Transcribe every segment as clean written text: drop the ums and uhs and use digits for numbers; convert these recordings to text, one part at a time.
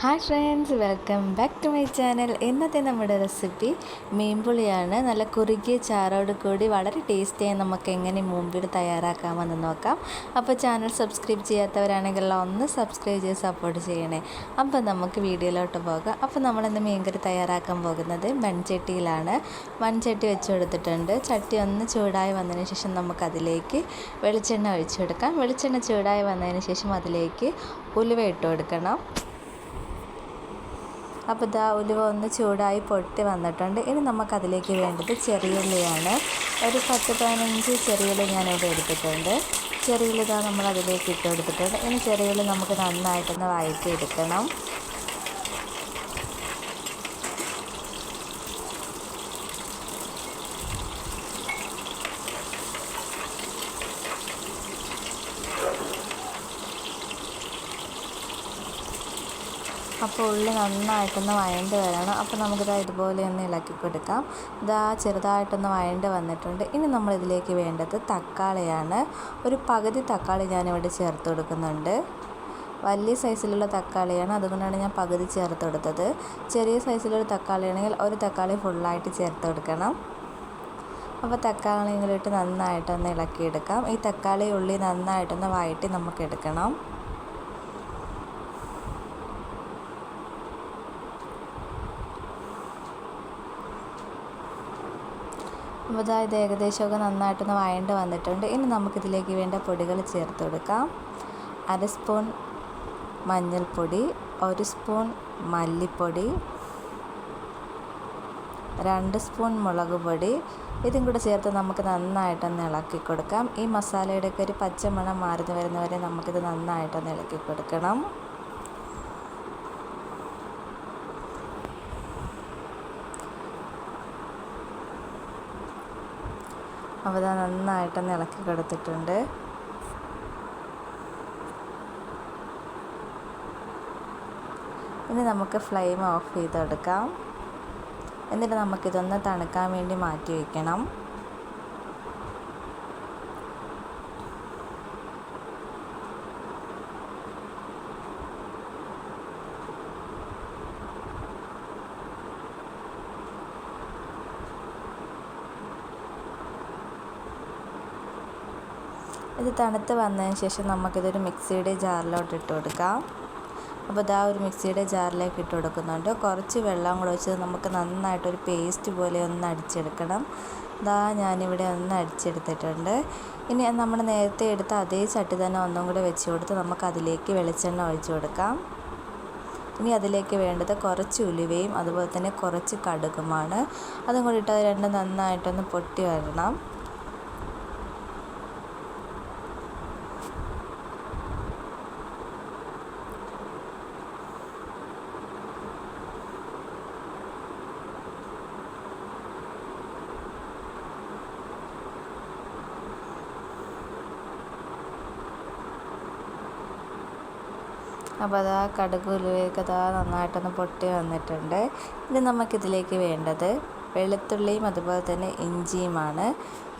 Hi friends, welcome back to my channel. ഇന്നത്തെ നമ്മുടെ recipe മീൻപുളിയാണ്. നല്ല കുറുകിയ ചാറോട് കൂടി വളരെ ടേസ്റ്റിയായി നമുക്ക് എങ്ങനെ മീൻപുളി തയ്യാറാക്കാമെന്ന് നോക്കാം. അപ്പോൾ ചാനൽ സബ്സ്ക്രൈബ് ചെയ്യാത്തവരാണെങ്കിൽ ഒന്ന് സബ്സ്ക്രൈബ് ചെയ്ത് സപ്പോർട്ട് ചെയ്യണേ. അപ്പോൾ നമുക്ക് വീഡിയോയിലോട്ട് പോകാം. അപ്പോൾ നമ്മളിന്ന് മീൻകറി തയ്യാറാക്കാൻ പോകുന്നത് മൺചട്ടിയിലാണ്. മൺചട്ടി വെച്ച് കൊടുത്തിട്ടുണ്ട്. ചട്ടി ഒന്ന് ചൂടായി വന്നതിന് ശേഷം നമുക്കതിലേക്ക് വെളിച്ചെണ്ണ ഒഴിച്ചു കൊടുക്കാം. വെളിച്ചെണ്ണ ചൂടായി വന്നതിന് ശേഷം അതിലേക്ക് ഉലുവ ഇട്ട് കൊടുക്കണം. അപ്പോൾ ഇതാ ഉലുവ ഒന്ന് ചൂടായി പൊട്ടി വന്നിട്ടുണ്ട്. ഇനി നമുക്കതിലേക്ക് വേണ്ടത് ചെറിയുള്ളിയാണ്. ഒരു 10-15 ചെറിയുള്ളി ഞാനിവിടെ എടുത്തിട്ടുണ്ട്. ചെറിയുള്ളി ഇതാ നമ്മളതിലേക്ക് ഇട്ട് കൊടുത്തിട്ടുണ്ട്. ഇനി ചെറിയുള്ളി നമുക്ക് നന്നായിട്ടൊന്ന് വഴറ്റി എടുക്കണം. അപ്പോൾ ഉള്ളി നന്നായിട്ടൊന്ന് വഴണ്ട് വരണം. അപ്പോൾ നമുക്കിതാ ഇതുപോലെ ഒന്ന് ഇളക്കി കൊടുക്കാം. ഇതാ ചെറുതായിട്ടൊന്ന് വഴണ്ട് വന്നിട്ടുണ്ട്. ഇനി നമ്മളിതിലേക്ക് വേണ്ടത് തക്കാളിയാണ്. ഒരു പകുതി തക്കാളി ഞാനിവിടെ ചേർത്ത് കൊടുക്കുന്നുണ്ട്. വലിയ സൈസിലുള്ള തക്കാളിയാണ്, അതുകൊണ്ടാണ് ഞാൻ പകുതി ചേർത്ത് കൊടുത്തത്. ചെറിയ സൈസിലുള്ള തക്കാളിയാണെങ്കിൽ ഒരു തക്കാളി ഫുള്ളായിട്ട് ചേർത്ത് കൊടുക്കണം. അപ്പോൾ തക്കാളിയും കൂടി ഇട്ട് നന്നായിട്ടൊന്ന് ഇളക്കിയെടുക്കാം. ഈ തക്കാളി ഉള്ളി നന്നായിട്ടൊന്ന് വഴറ്റി നമുക്ക് എടുക്കണം. അപ്പോൾ ഇത് ഏകദേശമൊക്കെ നന്നായിട്ടൊന്ന് വഴണ്ട് വന്നിട്ടുണ്ട്. ഇനി നമുക്കിതിലേക്ക് വേണ്ട പൊടികൾ ചേർത്ത് കൊടുക്കാം. 1 സ്പൂൺ മഞ്ഞൾപ്പൊടി, 1 സ്പൂൺ മല്ലിപ്പൊടി, 2 സ്പൂൺ മുളക് പൊടി. ഇതും കൂടെ ചേർത്ത് നമുക്ക് നന്നായിട്ടൊന്ന് ഇളക്കി കൊടുക്കാം. ഈ മസാലയുടെയൊക്കെ ഒരു പച്ചമണം മാറി വരുന്നവരെ നമുക്കിത് നന്നായിട്ടൊന്ന് ഇളക്കി കൊടുക്കണം. അപ്പോൾ അത് നന്നായിട്ടൊന്ന് ഇളക്കി കൊടുത്തിട്ടുണ്ട്. ഇനി നമുക്ക് ഫ്ലെയിം ഓഫ് ചെയ്ത് കൊടുക്കാം. എന്നിട്ട് നമുക്കിതൊന്ന് തണുക്കാൻ വേണ്ടി മാറ്റി വയ്ക്കണം. ഇത് തണുത്ത് വന്നതിന് ശേഷം നമുക്കിതൊരു മിക്സിയുടെ ജാറിലോട്ട് ഇട്ട് കൊടുക്കാം. അപ്പോൾ ഇതാ ഒരു മിക്സിയുടെ ജാറിലേക്ക് ഇട്ട് കൊടുക്കുന്നുണ്ട്. കുറച്ച് വെള്ളം കൂടെ ഒഴിച്ച് നമുക്ക് നന്നായിട്ടൊരു പേസ്റ്റ് പോലെ ഒന്ന് അടിച്ചെടുക്കണം. ഇതാ ഞാനിവിടെ ഒന്ന് അടിച്ചെടുത്തിട്ടുണ്ട്. ഇനി നമ്മൾ നേരത്തെ എടുത്ത അതേ ചട്ടി തന്നെ ഒന്നും കൂടെ വെച്ച് കൊടുത്ത് നമുക്കതിലേക്ക് വെളിച്ചെണ്ണ ഒഴിച്ച് കൊടുക്കാം. ഇനി അതിലേക്ക് വേണ്ടത് കുറച്ച് ഉലുവയും അതുപോലെ തന്നെ കുറച്ച് കടുകുമാണ്. അതും കൂടി ഇട്ട് അത് രണ്ടും നന്നായിട്ടൊന്ന് പൊട്ടി വരണം. അപ്പോൾ അതാ കടുക് ഉലുവയൊക്കെ അതാ നന്നായിട്ടൊന്ന് പൊട്ടി വന്നിട്ടുണ്ട്. ഇനി നമുക്കിതിലേക്ക് വേണ്ടത് വെളുത്തുള്ളിയും അതുപോലെ തന്നെ ഇഞ്ചിയുമാണ്.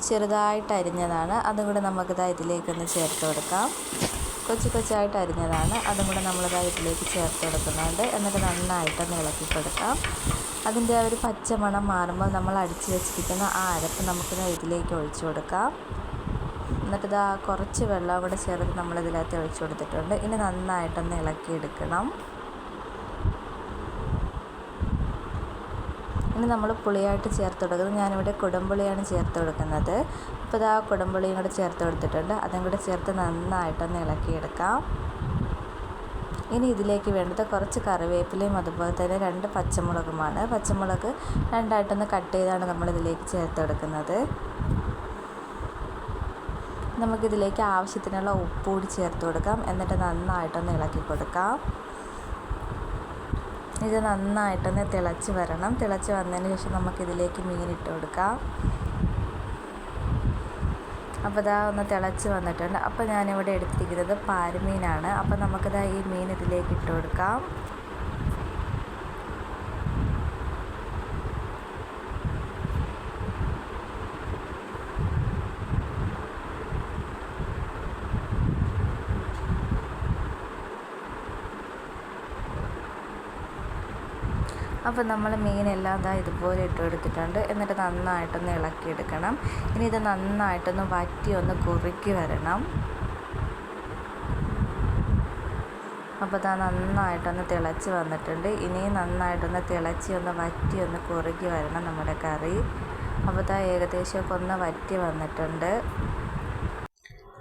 ചെറുതായിട്ട് അരിഞ്ഞതാണ്. അതും കൂടെ നമുക്കിതാ ഇതിലേക്കൊന്ന് ചേർത്ത് കൊടുക്കാം. കൊച്ചായിട്ട് അരിഞ്ഞതാണ്. അതും കൂടെ നമ്മളിതാ ഇതിലേക്ക് ചേർത്ത് കൊടുക്കുന്നുണ്ട്. എന്നിട്ട് നന്നായിട്ടൊന്ന് ഇളക്കി കൊടുക്കാം. അതിൻ്റെ ആ ഒരു പച്ചമണം മാറുമ്പോൾ നമ്മൾ അടിച്ച് വെച്ചിരിക്കുന്ന ആ അരപ്പ് നമുക്കിതാ ഇതിലേക്ക് ഒഴിച്ചു കൊടുക്കാം. എന്നിട്ട് ഇതാ കുറച്ച് വെള്ളം കൂടെ ചേർത്ത് നമ്മളിതിനകത്ത് ഒഴിച്ചു കൊടുത്തിട്ടുണ്ട്. ഇനി നന്നായിട്ടൊന്ന് ഇളക്കിയെടുക്കണം. ഇനി നമ്മൾ പുളിയായിട്ട് ചേർത്ത് കൊടുക്കുന്നത് ഞാനിവിടെ കുടംപുളിയാണ് ചേർത്ത് കൊടുക്കുന്നത്. അപ്പോൾ ഇതാ കുടംപുളിയും കൂടെ ചേർത്ത് കൊടുത്തിട്ടുണ്ട്. അതും കൂടെ ചേർത്ത് നന്നായിട്ടൊന്ന് ഇളക്കിയെടുക്കാം. ഇനി ഇതിലേക്ക് വേണ്ടത് കുറച്ച് കറിവേപ്പിലയും അതുപോലെ തന്നെ 2 പച്ചമുളകുമാണ്. പച്ചമുളക് രണ്ടായിട്ടൊന്ന് കട്ട് ചെയ്താണ് നമ്മളിതിലേക്ക് ചേർത്ത് കൊടുക്കുന്നത്. നമുക്കിതിലേക്ക് ആവശ്യത്തിനുള്ള ഉപ്പ് കൂടി ചേർത്ത് കൊടുക്കാം. എന്നിട്ട് നന്നായിട്ടൊന്ന് ഇളക്കി കൊടുക്കാം. ഇത് നന്നായിട്ടൊന്ന് തിളച്ച് വരണം. തിളച്ച് വന്നതിന് ശേഷം നമുക്കിതിലേക്ക് മീനിട്ട് കൊടുക്കാം. അപ്പോൾ ഇതാ ഒന്ന് തിളച്ച് വന്നിട്ടുണ്ട്. അപ്പോൾ ഞാനിവിടെ എടുത്തിരിക്കുന്നത് പാരമീനാണ്. അപ്പോൾ നമുക്കിതാ ഈ മീൻ ഇതിലേക്ക് ഇട്ട് കൊടുക്കാം. അപ്പോൾ നമ്മൾ മീനെല്ലാം ഇതുപോലെ ഇട്ട് കൊടുത്തിട്ടുണ്ട്. എന്നിട്ട് നന്നായിട്ടൊന്ന് ഇളക്കിയെടുക്കണം. ഇനി ഇത് നന്നായിട്ടൊന്ന് വറ്റി ഒന്ന് കുറുക്കി വരണം. അപ്പോൾ നന്നായിട്ടൊന്ന് തിളച്ച് വന്നിട്ടുണ്ട്. ഇനിയും നന്നായിട്ടൊന്ന് തിളച്ച് ഒന്ന് വറ്റി ഒന്ന് കുറുകി വരണം നമ്മുടെ കറി. അപ്പോൾ ഏകദേശമൊക്കെ ഒന്ന് വറ്റി വന്നിട്ടുണ്ട്.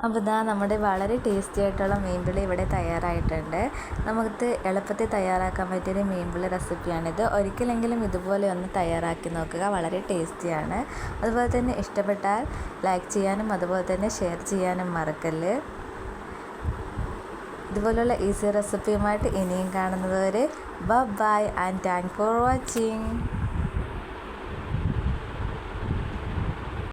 അപ്പോൾ നമ്മുടെ വളരെ ടേസ്റ്റി ആയിട്ടുള്ള മീൻപിള്ളി ഇവിടെ തയ്യാറായിട്ടുണ്ട്. നമുക്ക് എളുപ്പത്തിൽ തയ്യാറാക്കാൻ പറ്റിയൊരു മീൻപിള്ളി റെസിപ്പിയാണിത്. ഒരിക്കലെങ്കിലും ഇതുപോലെ ഒന്ന് തയ്യാറാക്കി നോക്കുക. വളരെ ടേസ്റ്റിയാണ്. അതുപോലെ തന്നെ ഇഷ്ടപ്പെട്ടാൽ ലൈക്ക് ചെയ്യാനും അതുപോലെ തന്നെ ഷെയർ ചെയ്യാനും മറക്കല്ല്. ഇതുപോലുള്ള ഈസി റെസിപ്പിയുമായിട്ട് ഇനിയും കാണുന്നത് വരെ bye and thank for watching.